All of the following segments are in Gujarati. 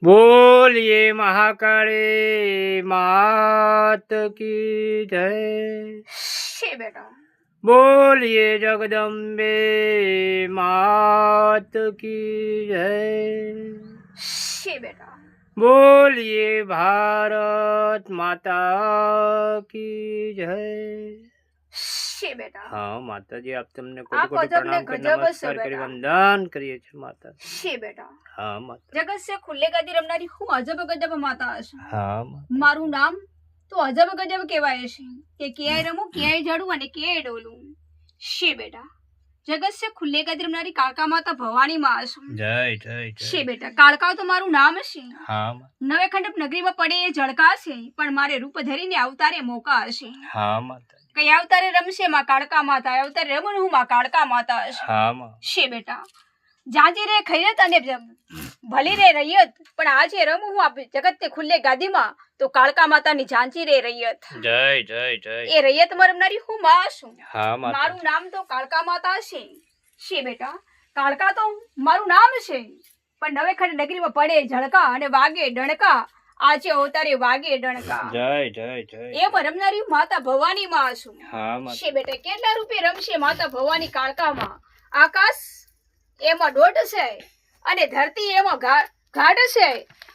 बोलिए महाकाली मात की जय। शे बेटा बोलिए जगदम्बे मात की जय। शे बेटा बोलिए भारत माता की जय। शे बेटा हाँ माताजी, आप તમને આ કોટી કોટી ગજબ ને પ્રણામ કરી ગજબ હશે નમસ્કાર કરી બેટા. વંદન કરીએ છીએ માતા. શે બેટા હા માતા. જગત સે ખુલ્લે ગદી રમનારી હું અજબ ગજબ માતા હશે. હા માતા. મારું નામ તો અજબ ગજબ કહેવાય છે કે ક્યાંય રમું ક્યાંય જડું અને ક્યાંય ડોલું. શે બેટા જગત સે ખુલ્લે ગદી રમનારી કાળકા માતા ભવાની માં હશે. જય જય શે જય. બેટા કાળકા તો મારું નામ છે. હા નવે ખંડપ નગરીમાં પડે એ જળકાશે પણ મારે રૂપ ધરીને અવતારે મોકા હશે. હા માતા. કઈ અવતારે રમશે માં કાળકા માતા, અવતારે રમું હું માં કાળકા માતા હશે. હા માં. શે બેટા જાજી રે ખૈરત અને ભલી રે રૈયત પણ આજે રમું હું જગત તે ખુલ્લે ગાદીમાં તો કાળકા માતાની ઝાંચી રે રૈયત. જય જય જય. એ રૈયત માં રમનારી હું માં છું. હા માતા. મારું નામ તો કાળકા માતા છે. શે બેટા કાળકા તો મારું નામ છે પણ નવે ખંડ નગરીમાં પડે ઝળકા અને વાગે ડણકા આજે અવતારે વાગે ડણકા. જય જય જય. એમાં રમનારી માતા ભવાની માં છું. હા માતા. શે બેટા કેટલા રૂપે રમશે માતા ભવાની કાળકામાં. આકાશ એમાં દોઢ છે અને ધરતી એમાં ઘાટ છે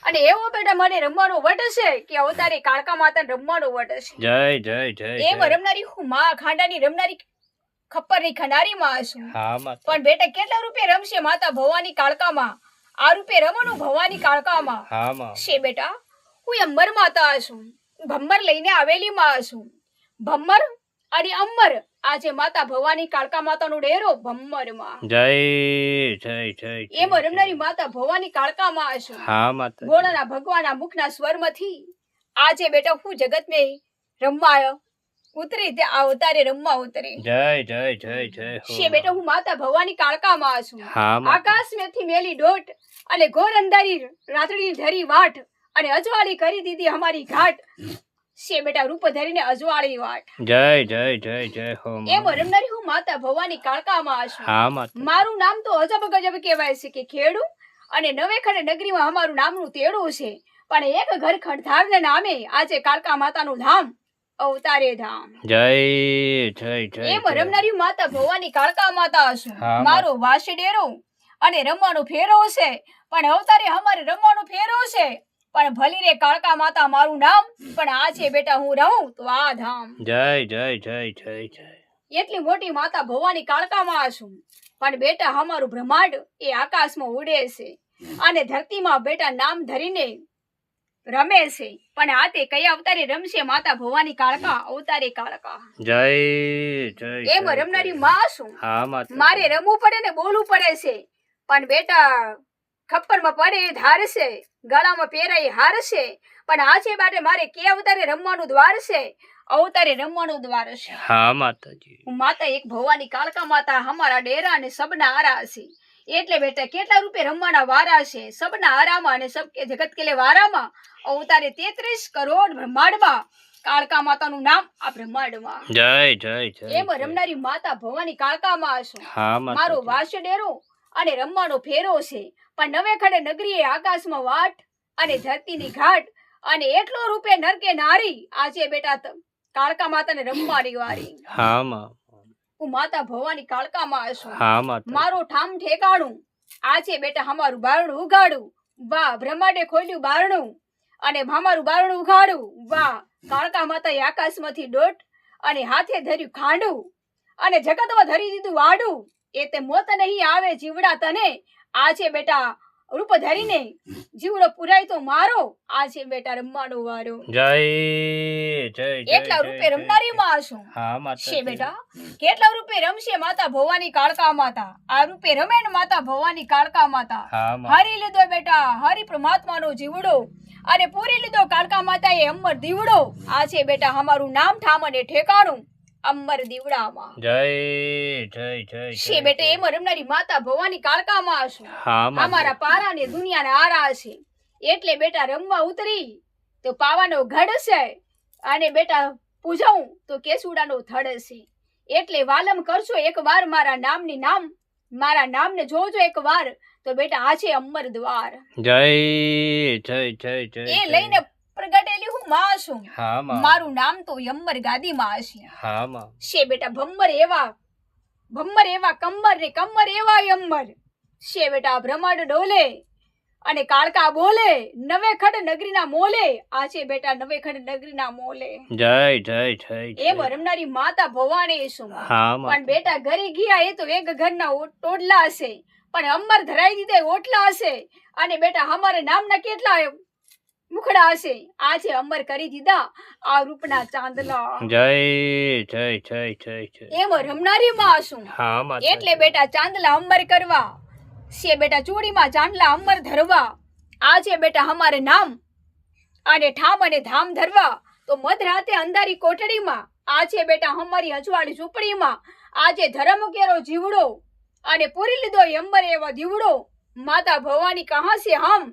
અને એવો બેટા મને રમવાનો વટ છે કે અવતારે કાળકા માતા રમવાનો વટ છે. જય જય જય. એમાં રમનારી હું માં ખાંડાની રમનારી ખપ્પરની ખનારી માં છું. હા માતા. પણ બેટા કેટલા રૂપે રમશે માતા ભવાની કાળકામાં. આ રૂપે રમવાનું ભવાની કાળકામાં. હા માં. શે બેટા હું અંબર માતા છું. ભમ્મર લઈને આવેલી માં છું. ભમ્મર અને અંબર આજે માતા ભવાની કાળકા માતાનો ડેરો ભમ્મરમાં. જય જય જય. એમાં રમનારી માતા ભવાની કાળકા માં છું. હા માતા. ભોળાના ભગવાનના મુખના સ્વરમાંથી આજે બેટા હું જગત મેં રમવા ઉતરી તે આ અવતારે રમવા ઉતરી. જય જય જય જય. શે બેટા હું માતા ભવાની કાળકા માં છું. હા માતા. આકાશ મેથી મેલી ડોટ અને ઘોર અંધારી રાત્રિની ધરી વાટ અને અજવાળી કરી દીધી અમારી ઘાટ. શે બેટા રૂપ ધરીને અજવાળી વાટ. જય જય જય જય હો. એમ રમનારી હું માતા ભવાની કાળકા માં છું. હા માતા. મારું નામ તો અજબ ગજબ કહેવાય છે કે ખેડું અને નવે ખંડ નગરીમાં અમારું નામનું તેડું છે પણ એક ઘર ખંડધાર નામે આજે કાળકા માતાનું ધામ અવતારે ધામ. જય જય જય. એમ રમનારી માતા ભવાની કાળકા માતા છું. હા, મારો વાસ ડેરો અને રમવાનો ફેરો છે પણ અવતારે અમારે રમવાનો ફેરો છે પણ ભલી રે કાળકા માતા મારું નામ પણ આજે બેટા હું રહું તો આ ધામ. જય જય જય જય જય. એટલી મોટી માતા ભવાની કાળકા માં છું પણ બેટા અમારું બ્રહ્માંડ એ આકાશમાં ઉડે છે અને ધરતીમાં બેટા નામ ધરીને રમે છે પણ આ તે કયા અવતારે રમશે માતા ભવાની કાળકા અવતારે કાળકા. જય જય. એમ રમનારી માં છું. હા માતા. મારે રમવું પડે ને બોલવું પડે છે પણ બેટા ખપ્પરમાં પડે એ ધાર છે, ગળામાં પહેરાય હાર છે પણ આજે બાટે મારે કે અવતારે રમવાનું દ્વાર છે, અવતારે રમવાનું દ્વાર છે. હા માતાજી. હું માતા એક ભવાની કાળકા માતા અમારા ડેરા અને સબના આરા છે એટલે બેટા કેટલા રૂપે રમવાના વારા છે સબના આરામાં અને સબ કે જગત કેલે વારામાં અવતારે 33 કરોડ બ્રહ્માંડમાં કાળકા માતાનું નામ આ બ્રહ્માંડમાં. જય જય જય. એમ રમનારી માતા ભવાની કાળકા માં છું. હા માતા. મારો વાસ ડેરો અને રમવાનો ફેરો છે પણ નવે ખંડે નગરીએ આકાશમાં વાટ અને ધરતીની ઘાટ અને એટલો રૂપે નરકે નારી આજે બેટા કાળકા માતાને રમવાની વારી. હા માં. હું માતા ભવાની કાળકા માં છું. હા માતા. મારો ઠામ ઠેકાણું આજે બેટા અમારું બારણું ઉગાડું. વાહ બ્રહ્માંડે ખોલ્યું બારણું અને અમારું બારણું ઉગાડું. વાહ કાળકા માતાએ આકાશમાંથી ડોટ અને હાથે ધર્યું ખાંડું અને જગતમાં ધરી દીધું વાડું. એ તે મોત નહીં આવે જીવડા તને આજે બેટા રૂપ ધરીને જીવડો પુરાય તો મારો આજે બેટા રમવાનો વારો. જય જય જય. એટલા રૂપે રમનારી માં છું. હા માતા. છે બેટા કેટલા રૂપે રમશે માતા ભવાની કાળકા માતા. આ રૂપે રમે ને માતા ભવાની કાળકા માતા. હા માં. હરી લીધો બેટા હરિ પરમાત્માનો જીવડો અને પૂરી લીધો કાળકા માતાએ અમર દીવડો. આજે બેટા અમારું નામ ઠામ અને ઠેકાણું અમર દીવડામાં. જય જય જય. છે બેટા એમ રમનારી માતા ભવાની કાળકા માં છું. હા માં. અમારા પારા ને દુનિયાના આરા છે એટલે બેટા રમવા ઉતરી તો પાવાનો ગઢ છે અને બેટા પૂજાવું તો કેસુડાનો થડ છે એટલે વાલમ કરજો એકવાર મારા નામની નામ મારા નામને જોજો એકવાર તો બેટા આ છે અંબર દ્વાર. જય જય જય જય એ લઈને પ્રગટેલી હું માં છું. હા માં. મારું નામ તો અંબર ગાદી માં છે. હા માં. છે બેટા ભમ્બર એવા કંબર ને કંબર એવા અંબર. છે બેટા બ્રહ્માંડ ડોલે અને કાળકા બોલે, નવેખંડ નગરીના મોલે. આ છે બેટા નવેખંડ નગરીના મોલે. જય જય જય એમ રમનારી માતા ભવાની છું. હા માં. પણ બેટા ઘરે ગયા એ તો એક ઘરના ટોડલા હશે, પણ અંબર ધરાઈ દીધા ઓટલા હશે. અને બેટા અમારે નામના કેટલા મુખડા હશે. આ છે અંબર કરી દીધા આ રૂપના ચાંદલા. જય જય જય જય જય. એમ રમનારી માં છું. હા માં. એટલે બેટા ચાંદલા અંબર કરવા છે બેટા ચોરીમાં ચાંદલા અંબર ધરવા. આ છે બેટા અમારે નામ અને ઠામ અને ધામ ધરવા. તો મધરાતે અંધારી કોટડીમાં આ છે બેટા અમારી અજવાળી ઝૂંપડીમાં. આજે ધર્મ કેરો જીવડો અને પૂરી લીધો અંબર એવો દીવડો. માતા ભવાની કહા સે હમ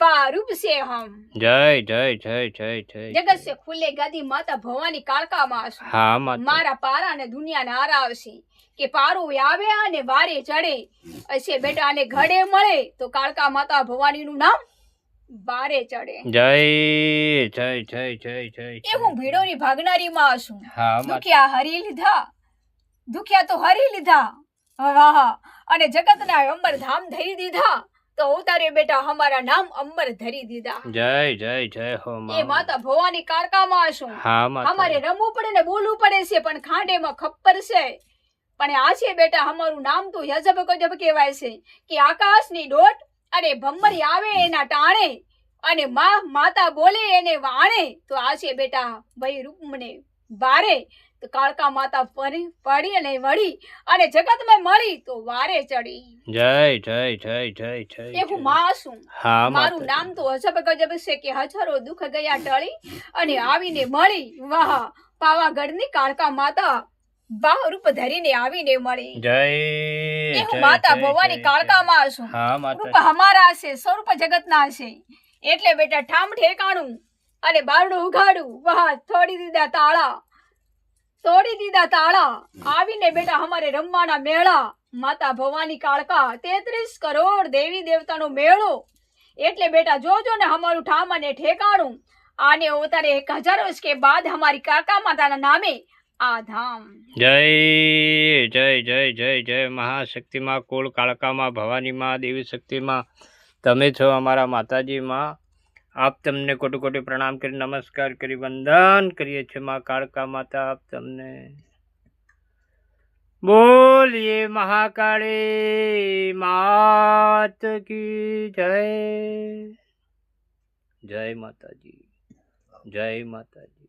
બા રૂપ સે હમ. જય જય જય જય જય. જગત સે ખુલે ગાદી માતા ભવાની કાળકામાં છે. હા માં. મારા પારા ને દુનિયા નારા આવશે કે પારો આવે અને વારે ચડે. અશે બેટા અને ઘડે મળે તો કાળકા માતા ભવાની નું નામ બારે ચડે. જય જય જય જય જય. એ હું ભીડોની ભાગનારી માં છું. હા માં. દુખિયા હરી લીધા, દુખિયા તો હરી લીધા. વાહ અને જગતના અંબર ધામ ધરી દીધા. તો ઉતારે બેટા અમારા નામ અંબર ધરી દીધા. જય જય જય હો માં. એ માતા ભવાની કાળકામાં છું. હા માં. અમારે રમવું પડે ને બોલવું પડે છે, પણ ખાંડેમાં ખપ્પર છે. પણ આ છે બેટા અમારું નામ તો યજબ ગજબ કહેવાય છે કે આકાશની દોટ અને ભમ્મરી આવે એના ટાણે અને માતા બોલે એને વાણે. તો આ છે બેટા ભાઈ રૂપમને બારે. તો કાળકા માતા પડી અને વળી અને જગતમાં મળી તો વારે ચડી. જય જય જય જય જય. એ હું માં છું. હા મારું નામ તો અજબ ગજબ છે કે હજારો દુઃખ ગયા ટળી અને આવીને મળી. વાહ પાવાગઢની કાળકા માતા બાહ રૂપ ધરીને આવીને મળી. જય એ હું માતા ભવાની કાળકામાં છું. હા માતા. રૂપ હમારા છે, સ્વરૂપ જગતના છે. એટલે બેટા ઠામ ઠેકાણું અને બારણું ઉઘાડું. વાહ તોડી દીધા તાળા. આવીને બેટા અમારે રમવાના મેળા. માતા ભવાની કાળકા 33 કરોડ દેવી દેવતાનો મેળો. એટલે બેટા જોજો ને અમારું ઠામ અને ઠેકાણું. આને ઉતારે 1000 વર્ષ કે બાદ અમારી કાળકા માતાના નામે આ ધામ. જય જય જય જય જય મહાશક્તિ માં, કુળ કાળકા માં, ભવાની માં, દેવી શક્તિ માં. તમે છો અમારા માતાજી માં. આપ તમને કોટી કોટી પ્રણામ કરી નમસ્કાર કરી વંદન કરીએ છીએ માં કાળકા માતા. આપ તમને બોલીએ મહાકાળી માત કી જય. જય માતાજી, જય માતાજી.